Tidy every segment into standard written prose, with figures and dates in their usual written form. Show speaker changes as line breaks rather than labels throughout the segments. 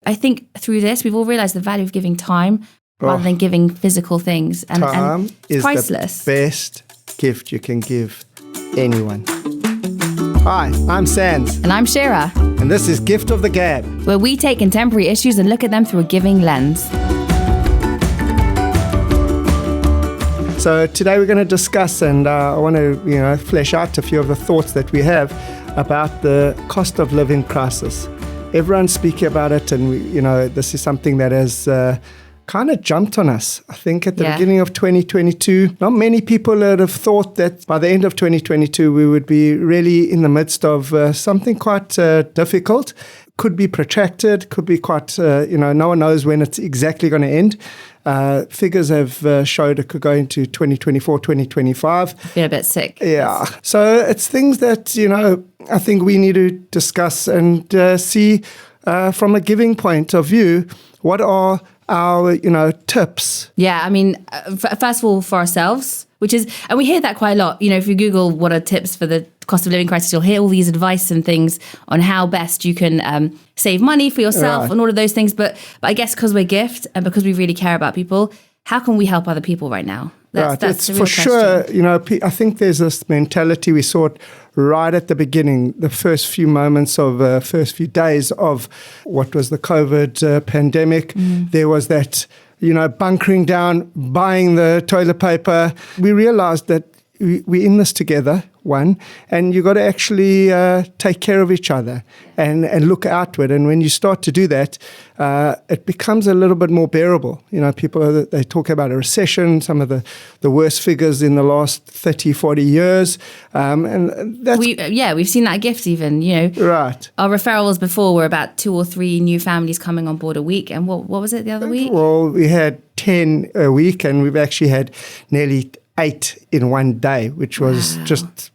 I think through this, we've all realized the value of giving time rather than giving physical things. And
time is
priceless.
the best gift you can give anyone. Hi, I'm Sands.
And I'm Shira.
And this is Gift of the Gab,
where we take contemporary issues and look at them through a giving lens.
So today we're going to discuss, and I want to, flesh out a few of the thoughts that we have about the cost of living crisis. Everyone's speaking about it, and this is something that has kind of jumped on us. I think at the beginning of 2022, not many people would have thought that by the end of 2022 we would be really in the midst of something quite difficult. Could be protracted, could be quite, no one knows when it's exactly going to end. Figures have showed it could go into 2024, 2025. I
feel a bit sick.
Yeah. So it's things that, I think we need to discuss and see from a giving point of view, what are our, tips?
Yeah, I mean, first of all, for ourselves, and we hear that quite a lot. If you Google what are tips for the cost of living crisis, you'll hear all these advice and things on how best you can save money for yourself and all of those things. But I guess because we're Gift and because we really care about people, how can we help other people right now? That's
it's for sure, I think there's this mentality. We saw it right at the beginning, the first few moments of, first few days of what was the COVID pandemic. There was that, bunkering down, buying the toilet paper. We realized that we're in this together, and you got to actually take care of each other and look outward. And when you start to do that, it becomes a little bit more bearable. People, they talk about a recession, some of the worst figures in the last 30, 40 years. And that's...
we've seen that Gift even,
Right.
Our referrals before were about 2 or 3 new families coming on board a week. And what was it the other week?
Well, we had 10 a week, and we've actually had nearly 8 in one day, which was just...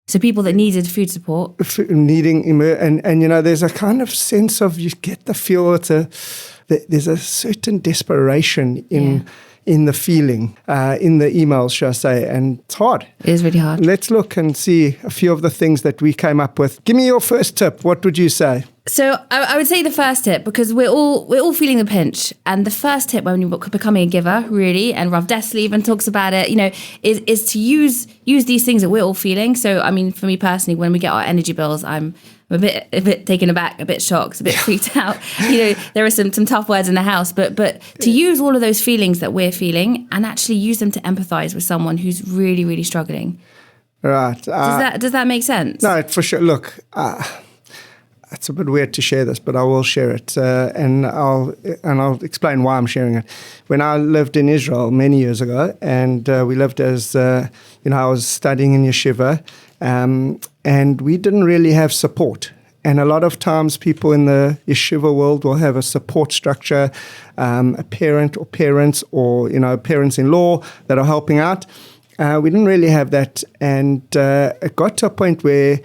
So people that needed food support.
There's a kind of sense of, you get the feel, there's a certain desperation in the feeling, in the emails, shall I say, and it's hard.
It is really hard.
Let's look and see a few of the things that we came up with. Give me your first tip. What would you say?
So I would say the first tip, because we're all feeling the pinch, and the first tip when you're becoming a giver, really, and Rav Dessler even talks about it, is to use these things that we're all feeling. So I mean, for me personally, when we get our energy bills, I'm a bit taken aback, a bit shocked, a bit freaked out. There are some tough words in the house, but to use all of those feelings that we're feeling and actually use them to empathize with someone who's really, really struggling.
Right.
Does that make sense?
No, for sure. Look. It's a bit weird to share this, but I will share it, and I'll explain why I'm sharing it. When I lived in Israel many years ago, and we lived as I was studying in yeshiva, and we didn't really have support. And a lot of times, people in the yeshiva world will have a support structure, a parent or parents, or parents-in-law that are helping out. We didn't really have that, and it got to a point where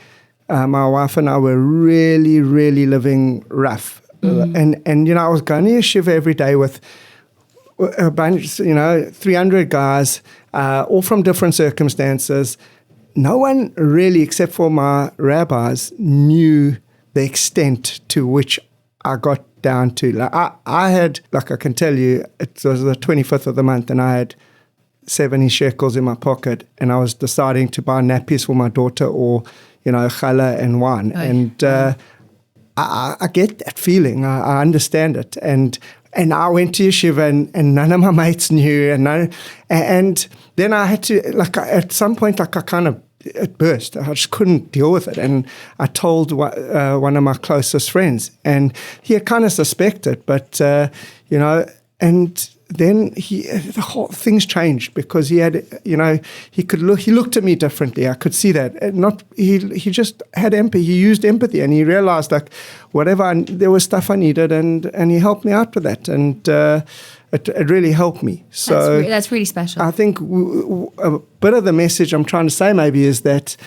my wife and I were really, really living rough. And I was going to yeshiva every day with a bunch, 300 guys, all from different circumstances. No one really, except for my rabbis, knew the extent to which I got down to. I had, I can tell you, it was the 25th of the month, and I had 70 shekels in my pocket, and I was deciding to buy nappies for my daughter, or challah and wine. Oh, and I get that feeling. I understand it. And I went to yeshiva, and none of my mates knew. And then I had to, at some point, it burst. I just couldn't deal with it. And I told one of my closest friends, and he had kind of suspected, but, and then the whole things changed, because he had, he looked at me differently. I could see that. He just had empathy. He used empathy, and he realized there was stuff I needed, and he helped me out with that. And it really helped me. So
that's really special.
I think a bit of the message I'm trying to say maybe is that,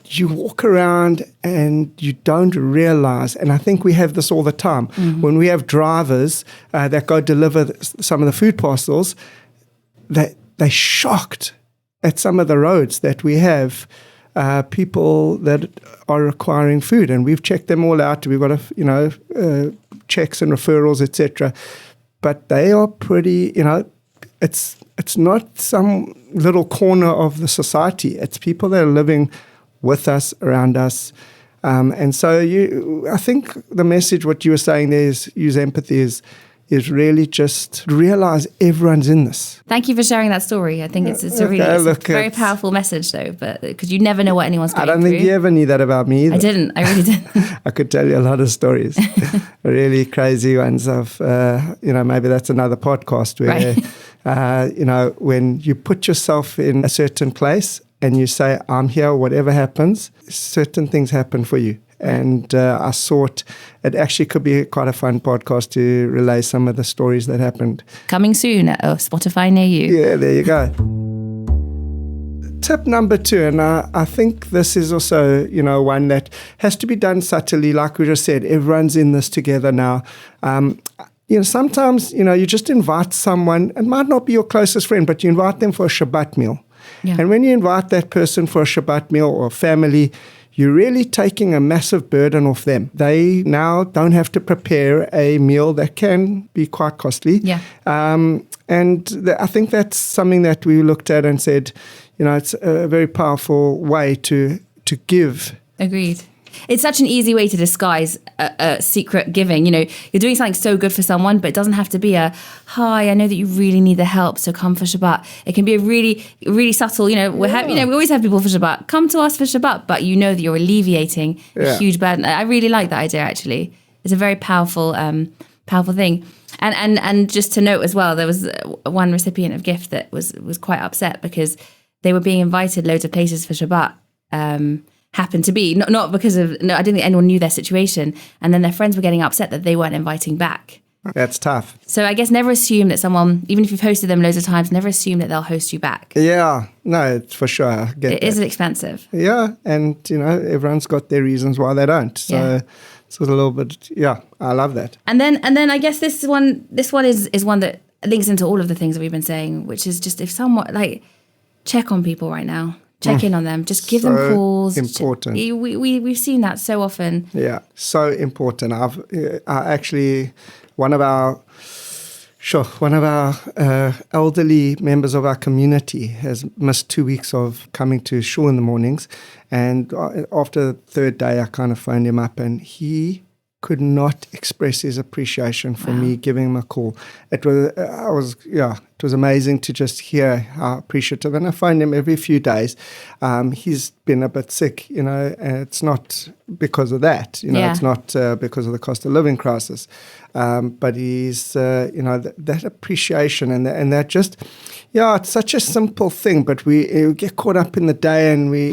you walk around and you don't realize, and I think we have this all the time, when we have drivers that go deliver some of the food parcels, that they're shocked at some of the roads that we have people that are requiring food, and we've checked them all out. We've got checks and referrals, etc. But they are pretty, it's not some little corner of the society. It's people that are living with us, around us. And so I think the message, what you were saying there is use empathy, is really just realize everyone's in this.
Thank you for sharing that story. I think it's a very powerful message, though, but because you never know what anyone's going through.
I don't think you ever knew that about me either.
I didn't. I really didn't.
I could tell you a lot of stories, really crazy ones of, maybe that's another podcast where,
right.
When you put yourself in a certain place and you say, I'm here, whatever happens, certain things happen for you. And I thought it actually could be quite a fun podcast to relay some of the stories that happened.
Coming soon at Spotify near you.
Yeah, there you go. Tip number 2, and I think this is also, one that has to be done subtly. Like we just said, everyone's in this together now. Sometimes, you just invite someone, it might not be your closest friend, but you invite them for a Shabbat meal.
Yeah.
And when you invite that person for a Shabbat meal or family, you're really taking a massive burden off them. They now don't have to prepare a meal that can be quite costly.
Yeah.
I think that's something that we looked at and said, it's a very powerful way to give.
Agreed. It's such an easy way to disguise a secret giving. You're doing something so good for someone, but it doesn't have to be hi, I know that you really need the help, so come for Shabbat. It can be a really, really subtle, we always have people for Shabbat. Come to us for Shabbat, but you know that you're alleviating a huge burden. I really like that idea, actually. It's a very powerful thing. And just to note as well, there was one recipient of gift that was quite upset because they were being invited loads of places for Shabbat. Happened to be not because of I didn't think anyone knew their situation, and then their friends were getting upset that they weren't inviting back.
That's tough.
So I guess never assume that someone, even if you've hosted them loads of times, never assume that they'll host you back.
Yeah, no, it's for sure.
It is expensive.
Yeah, and everyone's got their reasons why they don't. So it's a little bit. Yeah, I love that.
And then I guess this one is one that links into all of the things that we've been saying, which is just if someone check on people right now. Check in on them. Just give them calls.
Important.
We've seen that so often.
Yeah, so important. One of our elderly members of our community has missed 2 weeks of coming to shul in the mornings, and after the third day, I kind of phoned him up, and he could not express his appreciation for me giving him a call. It was amazing to just hear how appreciative. And I phoned him every few days. He's been a bit sick, and it's not because of that. It's not because of the cost of living crisis. But he's, that appreciation and that just, it's such a simple thing, but we get caught up in the day and we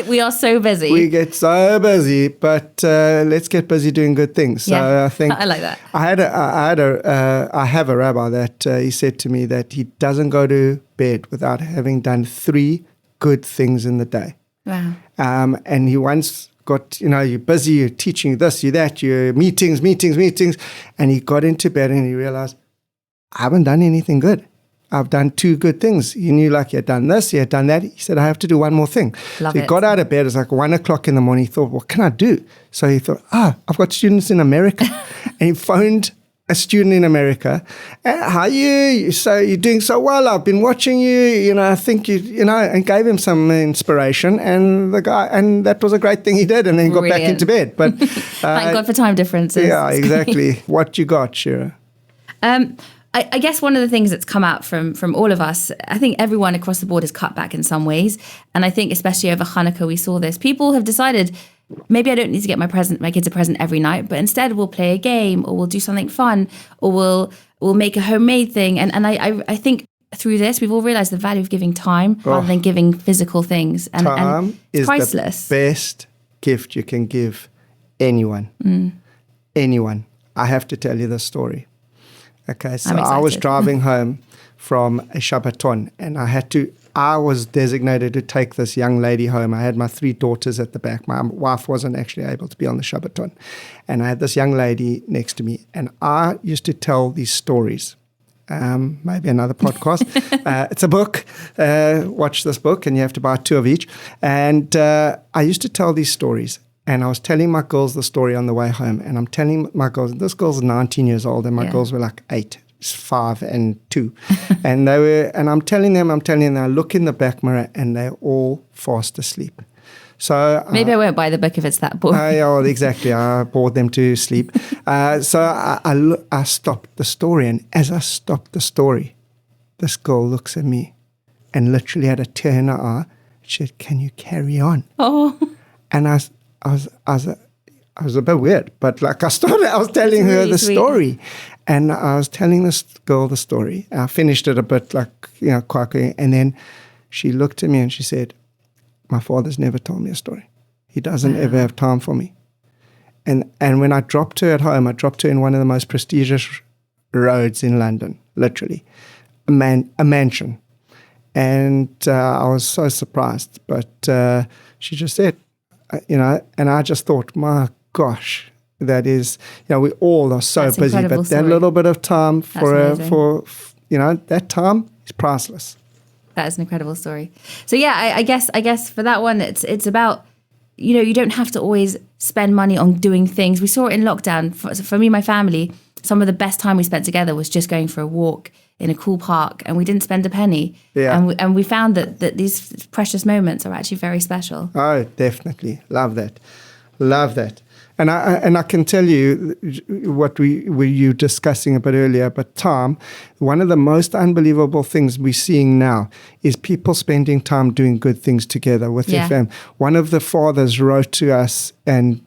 we are so busy.
We get so busy, but let's get busy doing good things. So I think
I like that.
I have a rabbi that he said to me that he doesn't go to bed without having done 3 good things in the day.
Wow.
And he once got, you're busy, you're teaching this, you're that, you're meetings. And he got into bed and he realized, I haven't done anything good. I've done 2 good things. He knew he had done this, he had done that. He said, I have to do one more thing.
Love
so he got out of bed. It's like 1 o'clock in the morning. He thought, what can I do? So he thought, I've got students in America. And he phoned a student in America. How are you? So you're doing so well. I've been watching you. I think and gave him some inspiration. And that was a great thing he did. And then got back into bed. But
thank God for time differences.
Yeah, exactly. What you got, Shira?
I guess one of the things that's come out from all of us, I think everyone across the board has cut back in some ways. And I think especially over Hanukkah, we saw this. People have decided, maybe I don't need to get my kids a present every night, but instead we'll play a game or we'll do something fun or we'll make a homemade thing. And I think through this, we've all realized the value of giving time rather than giving physical things. And
time
it's
is
priceless.
The best gift you can give anyone. Anyone. I have to tell you this story. Okay, so I was driving home from a Shabbaton and I was designated to take this young lady home. I had my 3 daughters at the back. My wife wasn't actually able to be on the Shabbaton. And I had this young lady next to me and I used to tell these stories. maybe another podcast. It's a book. Watch this book, and you have to buy 2 of each. And I used to tell these stories, and I was telling my girls the story on the way home. And I'm telling my girls, this girl's 19 years old, and my girls were like 8, 5, and 2. And I'm telling them, I look in the back mirror, and they're all fast asleep. So
maybe I won't buy the book if it's that boring.
Yeah, exactly. I bored them to sleep. So I stopped the story, and as I stopped the story, this girl looks at me and literally had a tear in her eye. She said, "Can you carry on?"
Oh,
and I was a bit weird, but like I was telling her
really
the
sweet.
story, and I was telling this girl the story. I finished it a bit quite quickly, and then she looked at me and she said, "My father's never told me a story. He doesn't ever have time for me." And when I dropped her at home, I dropped her in one of the most prestigious roads in London, literally, a mansion. And I was so surprised. But she just said, and I just thought, my gosh, that is, we all are so
That's
busy, but
incredible
that
story.
little bit of time
That's
for that time is priceless.
that is an incredible story. So yeah, I guess for that one, it's about, you don't have to always spend money on doing things. We saw it in lockdown. For me and my family, some of the best time we spent together was just going for a walk in a cool park, and we didn't spend a penny.
Yeah.
And we found that these precious moments are actually very special.
Oh, definitely. Love that. And I can tell you what we were you discussing a bit earlier, but time, one of the most unbelievable things we're seeing now is people spending time doing good things together with their family. One of the fathers wrote to us and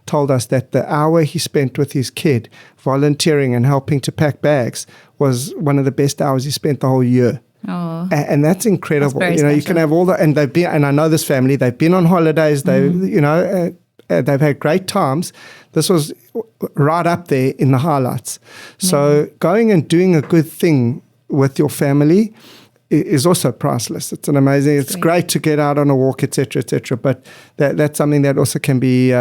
told us that the hour he spent with his kid volunteering and helping to pack bags was one of the best hours he spent the whole year.
Oh,
and that's incredible.
That's
You
very
can
special.
have all that, and they've been, and I know this family, they've been on holidays, they've had great times. This was right up there in the highlights. So going and doing a good thing with your family is also priceless. It's an amazing, it's great to get out on a walk, etc., but that's something that also can be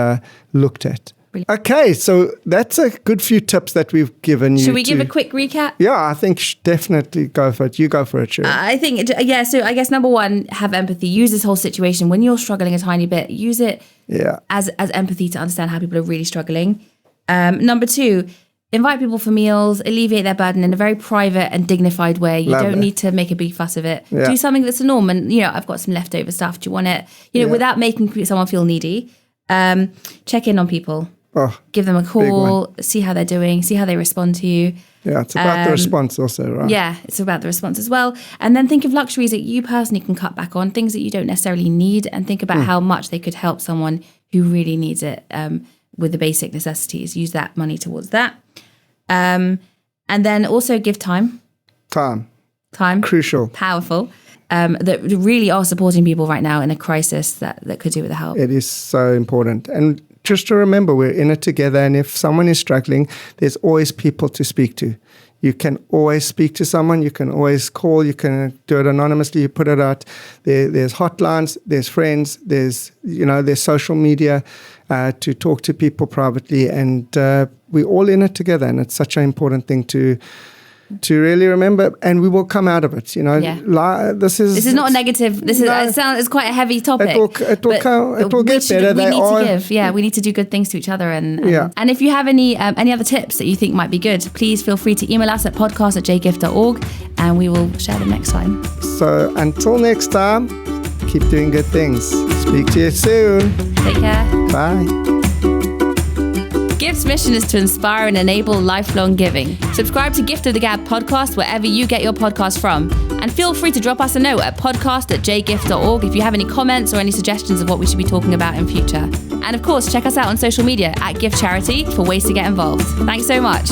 looked at.
Brilliant.
Okay, so that's a good few tips that we've given you.
should we give a quick recap?
Yeah, I think definitely go for it. You go for it, Sharon.
I think, so I guess number one, have empathy. Use this whole situation. When you're struggling a tiny bit, use it as empathy to understand how people are really struggling. Number two, invite people for meals, alleviate their burden in a very private and dignified way. You don't need to make a big fuss of it.
Yeah.
Do something that's a norm. And, I've got some leftover stuff. Do you want it? Without making someone feel needy. Check in on people.
Oh,
give them a call, see how they're doing, see how they respond to you.
Yeah, it's about the response also, right?
Yeah, it's about the response as well. And then think of luxuries that you personally can cut back on, things that you don't necessarily need, and think about how much they could help someone who really needs it with the basic necessities. Use that money towards that. And then also give time. Time.
Crucial.
Powerful. That really are supporting people right now in a crisis that could do with the help.
It is so important. And just to remember, we're in it together. And if someone is struggling, there's always people to speak to. You can always speak to someone. You can always call. You can do it anonymously. You put it out. There's hotlines. There's friends. There's social media to talk to people privately. And we're all in it together. And it's such an important thing to really remember, and we will come out of it. This is not
a negative. It's quite a heavy topic.
It will get better.
We need to give. Yeah, we need to do good things to each other. And if you have any other tips that you think might be good, please feel free to email us at podcast@jgift.org, and we will share them next time.
So until next time, keep doing good things. Speak to you soon.
Take care.
Bye.
Gift's mission is to inspire and enable lifelong giving. Subscribe to Gift of the Gab podcast wherever you get your podcast from. And feel free to drop us a note at podcast@jgift.org if you have any comments or any suggestions of what we should be talking about in future. And of course, check us out on social media @Gift Charity for ways to get involved. Thanks so much.